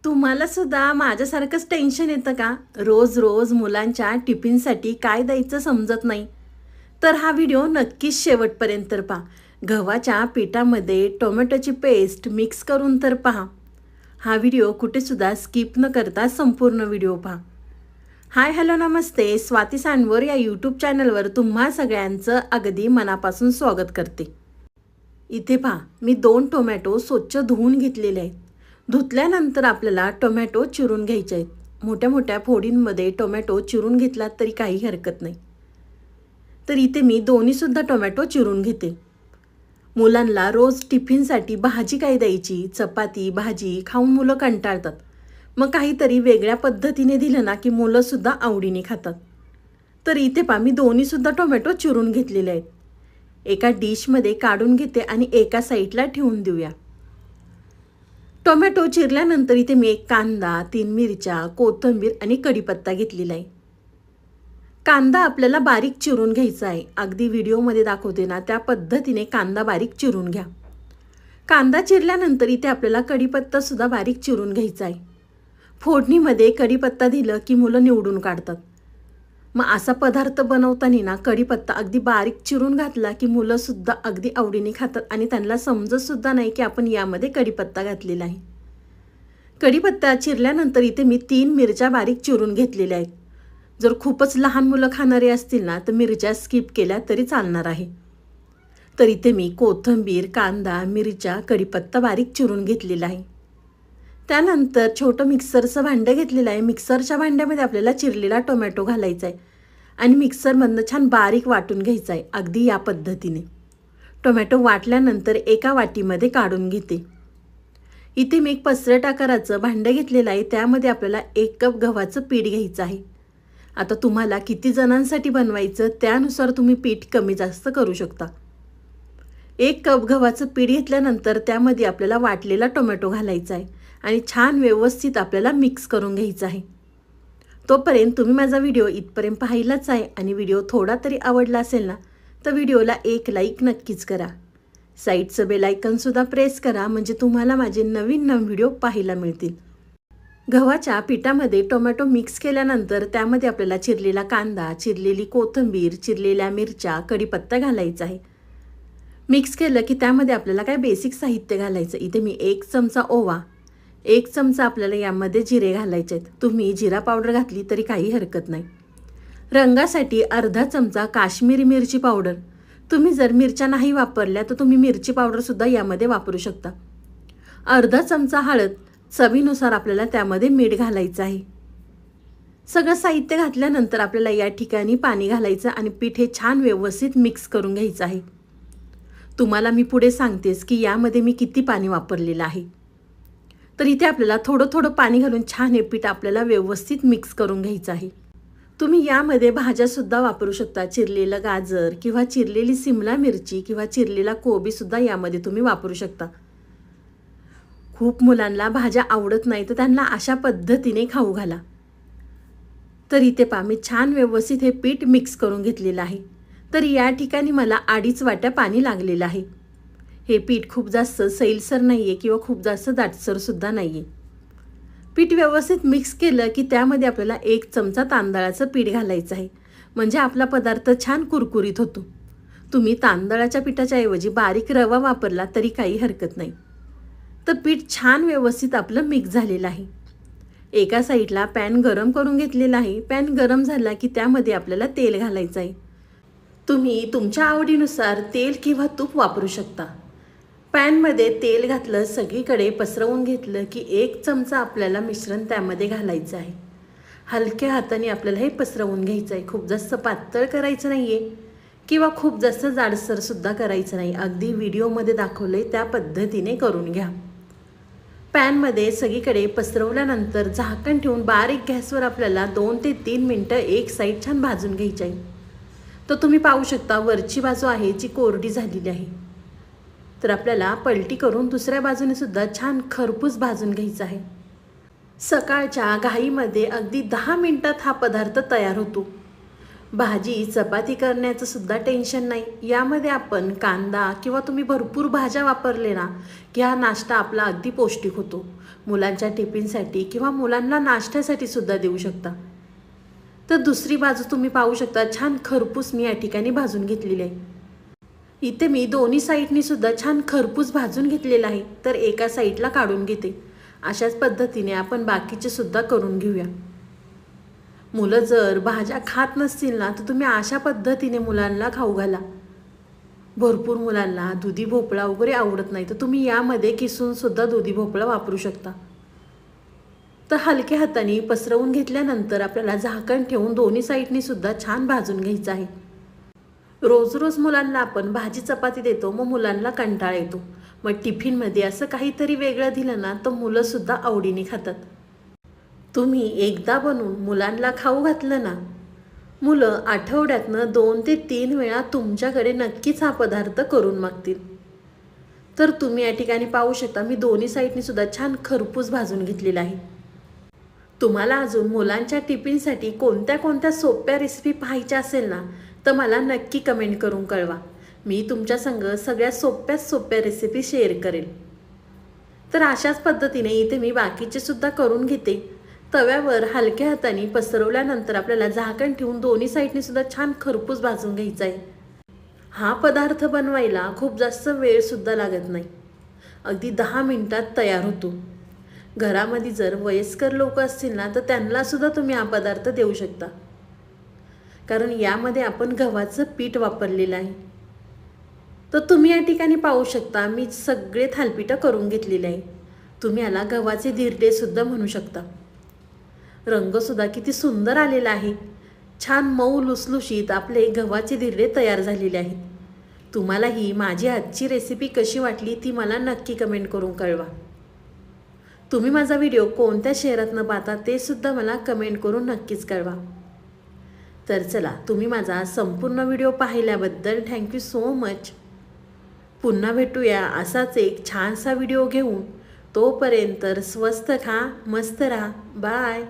तुम्हाला सुद्धा माझ्यासारखंच टेन्शन येतं का? रोज रोज मुलांच्या टिफिनसाठी काय द्यायचं समजत नाही. तर हा व्हिडिओ नक्कीच शेवटपर्यंत तर पहा. गव्हाच्या पिठामध्ये टोमॅटोची पेस्ट मिक्स करून तर पहा. हा व्हिडिओ कुठेसुद्धा स्किप न करता संपूर्ण व्हिडिओ पहा. हाय हॅलो नमस्ते, स्वाती सांडवर या यूट्यूब चॅनलवर तुम्हा सगळ्यांचं अगदी मनापासून स्वागत करते. इथे पहा, मी 2 टोमॅटो स्वच्छ धुवून घेतलेले आहेत. धुतल्यानंतर आपल्याला टोमॅटो चिरून घ्यायचे आहेत. मोठ्या मोठ्या फोडींमध्ये टोमॅटो चिरून घेतलात तरी काही हरकत नाही. तर इथे मी दोन्हीसुद्धा टोमॅटो चिरून घेते. मुलांना रोज टिफिनसाठी भाजी काय द्यायची, चपाती भाजी खाऊन मुलं कंटाळतात. मग काहीतरी वेगळ्या पद्धतीने दिलं ना की मुलंसुद्धा आवडीने खातात. तर इथे पहा, मी दोन्हीसुद्धा टोमॅटो चिरून घेतलेले आहेत. एका डिशमध्ये काढून घेते आणि एका साईडला ठेवून देऊया. टोमॅटो चिरल्यानंतर इथे मी 1 कांदा, 3 मिरच्या, कोथिंबीर आणि कढीपत्ता घेतलेला आहे. कांदा आपल्याला बारीक चिरून घ्यायचा आहे. अगदी व्हिडिओमध्ये दाखवते ना त्या पद्धतीने कांदा बारीक चिरून घ्या. कांदा चिरल्यानंतर इथे आपल्याला कढीपत्तासुद्धा बारीक चिरून घ्यायचा आहे. फोडणीमध्ये कढीपत्ता दिलं की मुलं निवडून काढतात. मग असा पदार्थ बनवताना ना कढीपत्ता अगदी बारीक चिरून घातला की मुलंसुद्धा अगदी आवडीने खातात आणि त्यांना समजतसुद्धा नाही की आपण यामध्ये कढीपत्ता घातलेला आहे. कढीपत्ता चिरल्यानंतर इथे मी 3 मिरच्या बारीक चिरून घेतलेल्या आहेत. जर खूपच लहान मुलं खाणारे असतील ना तर मिरच्या स्किप केल्या तरी चालणार आहे. तर इथे मी कोथिंबीर, कांदा, मिरच्या, कढीपत्ता बारीक चिरून घेतलेला आहे. त्यानंतर छोटं मिक्सरचं भांडं घेतलेलं आहे. मिक्सरच्या भांड्यामध्ये आपल्याला चिरलेला टोमॅटो घालायचा आहे आणि मिक्सरमधनं छान बारीक वाटून घ्यायचा आहे. अगदी या पद्धतीने टोमॅटो वाटल्यानंतर एका वाटीमध्ये काढून घेते. इथे मी एक पसरट आकाराचं भांडं घेतलेलं आहे. त्यामध्ये आपल्याला 1 कप गव्हाचं पीठ घ्यायचं आहे. आता तुम्हाला किती जणांसाठी बनवायचं त्यानुसार तुम्ही पीठ कमी जास्त करू शकता. 1 कप गव्हाचं पीठ घेतल्यानंतर त्यामध्ये आपल्याला वाटलेला टोमॅटो घालायचा आहे आणि छान व्यवस्थित आपल्याला मिक्स करून घ्यायचं आहे. तोपर्यंत तुम्ही माझा व्हिडिओ इथपर्यंत पाहिलाच आहे आणि व्हिडिओ थोडा तरी आवडला असेल ना तर व्हिडिओला 1 लाईक नक्कीच करा. साईडचं बेल आयकॉनसुद्धा प्रेस करा म्हणजे तुम्हाला माझे नवीन व्हिडिओ पाहायला मिळतील. गव्हाच्या पिठामध्ये टोमॅटो मिक्स केल्यानंतर त्यामध्ये आपल्याला चिरलेला कांदा, चिरलेली कोथिंबीर, चिरलेल्या मिरच्या, कढीपत्ता घालायचा आहे. मिक्स केलं की त्यामध्ये आपल्याला काय बेसिक साहित्य घालायचं. इथे मी 1 चमचा ओवा, 1 चमचा आपल्याला यामध्ये जिरे घालायचे आहेत. तुम्ही जिरा पावडर घातली तरी काही हरकत नाही. रंगासाठी अर्धा चमचा काश्मीरी मिरची पावडर. तुम्ही जर मिरच्या नाही वापरल्या तर तुम्ही मिरची पावडरसुद्धा यामध्ये वापरू शकता. अर्धा चमचा हळद, चवीनुसार आपल्याला त्यामध्ये मीठ घालायचं आहे. सगळं साहित्य घातल्यानंतर आपल्याला या ठिकाणी पाणी घालायचं आणि पीठ हे छान व्यवस्थित मिक्स करून घ्यायचं आहे. तुम्हाला मी पुढे सांगतेस की यामध्ये मी किती पाणी वापरलेलं आहे. तर इथे आपल्याला थोडं थोडं पाणी घालून छान हे पीठ आपल्याला व्यवस्थित मिक्स करून घ्यायचं आहे. तुम्ही यामध्ये भाज्यासुद्धा वापरू शकता. चिरलेलं गाजर किंवा चिरलेली सिमला मिरची किंवा चिरलेला कोबीसुद्धा यामध्ये तुम्ही वापरू शकता. खूप मुलांना भाज्या आवडत नाही तर त्यांना अशा पद्धतीने खाऊ घाला. तर इथे पहा, मी छान व्यवस्थित हे पीठ मिक्स करून घेतलेलं आहे. तर या ठिकाणी मला 2.5 वाट्या पाणी लागलेलं आहे. हे पीठ खूप जास्त सैलसर नाही आहे किंवा खूप जास्त दाटसरसुद्धा नाही आहे. पीठ व्यवस्थित मिक्स केलं की त्यामध्ये आपल्याला 1 चमचा तांदळाचं पीठ घालायचं आहे म्हणजे आपला पदार्थ छान कुरकुरीत होतो. तुम्ही तांदळाच्या पिठाच्या ऐवजी बारीक रवा वापरला तरी काही हरकत नाही. तर पीठ छान व्यवस्थित आपलं मिक्स झालेलं आहे. एका साईडला पॅन गरम करून घेतलेला आहे. पॅन गरम झाला की त्यामध्ये आपल्याला तेल घालायचं आहे. तुम्ही तुमच्या आवडीनुसार तेल किंवा तूप वापरू शकता. पॅनमध्ये तेल घातलं, सगळीकडे पसरवून घेतलं की 1 चमचा आपल्याला मिश्रण त्यामध्ये घालायचं आहे. हलक्या हाताने आपल्याला हे पसरवून घ्यायचं आहे. खूप जास्त पातळ करायचं नाही आहे किंवा खूप जास्त जाडसरसुद्धा करायचं नाही. अगदी व्हिडिओमध्ये दाखवलं आहे त्या पद्धतीने करून घ्या. पॅनमध्ये सगळीकडे पसरवल्यानंतर झाकण ठेवून बारीक गॅसवर आपल्याला 2 ते 3 मिनटं एक साईड छान भाजून घ्यायची आहे. तर तुम्ही पाहू शकता वरची बाजू आहे जी कोरडी झालेली आहे. तर आपल्याला पलटी करून दुसऱ्या बाजूने सुद्धा छान खरपूस भाजून घ्यायचं आहे. सकाळच्या घाईमध्ये अगदी 10 मिनिटात हा पदार्थ तयार होतो. भाजी चपाती करण्याचं सुद्धा टेन्शन नाही. यामध्ये आपण कांदा किंवा तुम्ही भरपूर भाज्या वापरले ना की हा नाश्ता आपला अगदी पौष्टिक होतो. मुलांच्या टिफिनसाठी किंवा मुलांना नाश्त्यासाठी सुद्धा देऊ शकता। तर दुसरी बाजू तुम्ही पाहू शकता, छान खरपूस मी या ठिकाणी भाजून घेतलेली आहे। इथे मी दोन्ही साईडनी सुद्धा छान खरपूस भाजून घेतलेला आहे। तर एका साईडला काढून घेते। अशाच पद्धतीने आपण बाकीचे सुद्धा करून घेऊया। मुलं जर भाज्या खात नसतील ना, तर तुम्ही अशा पद्धतीने मुलांना खाऊ घाला। भरपूर मुलांना दुधी भोपळा वगैरे आवडत नाही, तर तुम्ही यामध्ये किसून सुद्धा दुधी भोपळा वापरू शकता। तर हलक्या हाताने पसरवून घेतल्यानंतर आपल्याला झाकण ठेवून दोन्ही साईडनी सुद्धा छान भाजून घ्यायचं आहे। रोज रोज मुलांना आपण भाजी चपाती देतो, मग मुलांना कंटाळा येतो। मग टिफिनमध्ये असं काहीतरी वेगळं दिलं ना, तर मुलं सुद्धा आवडीने खातात। तुम्ही एकदा बनवून मुलांना खाऊ घातलं ना, मुलं आठवड्यातनं 2 ते 3 वेळा तुमच्याकडे नक्कीच हा पदार्थ करून मागतील। तर तुम्ही या ठिकाणी पाहू शकता, मी दोन्ही साईडनी सुद्धा छान खरपूस भाजून घेतलेला आहे। तुम्हाला अजून मुलांच्या टिफिनसाठी कोणत्या कोणत्या सोप्या रेसिपी पाहायच्या असेल ना, तर मला नक्की कमेंट करून कळवा। मी तुमच्या संग सगळ्या सोप्या रेसिपी शेअर करेल। तर अशाच पद्धतीने इथे मी बाकीचे सुद्धा करून घेते। तव्यावर हलक्या हाताने पसरवल्यानंतर आपल्याला झाकण ठेवून दोन्ही साईडनी सुद्धा छान खरपूस भाजून घ्यायचा आहे। हा पदार्थ बनवायला खूप जास्त वेळ सुद्धा लागत नाही, अगदी 10 मिनिटात तयार होतो। घरामध्ये जर वयस्कर लोक असतील ना, तर त्यांना सुद्धा तुम्ही हा पदार्थ देऊ शकता, कारण यामध्ये आपण गव्हाचं पीठ वापरलेलं आहे। तर तुम्ही या ठिकाणी पाहू शकता, मी सगळे थालीपीठ करून घेतलेले आहे। तुम्ही याला गव्हाचे धिरडे सुद्धा म्हणू शकता। रंग सुद्धा किती सुंदर आलेला आहे। छान मऊ लुसलुशीत आपले गव्हाचे धिरडे तयार झालेले आहेत। तुम्हाला ही माझी आजची रेसिपी कशी वाटली ती मला नक्की कमेंट करून कळवा। तुम्ही माझा व्हिडिओ कोणत्या शहरातनं पाहता ते सुद्धा मला कमेंट करून नक्कीच कळवा। तर चला, तुम्ही माझा संपूर्ण व्हिडिओ पाहिल्याबद्दल थँक्यू सो मच। पुन्हा भेटूया असाच एक छानसा व्हिडिओ घेऊन। तोपर्यंत स्वस्त खा, मस्त राहा। बाय।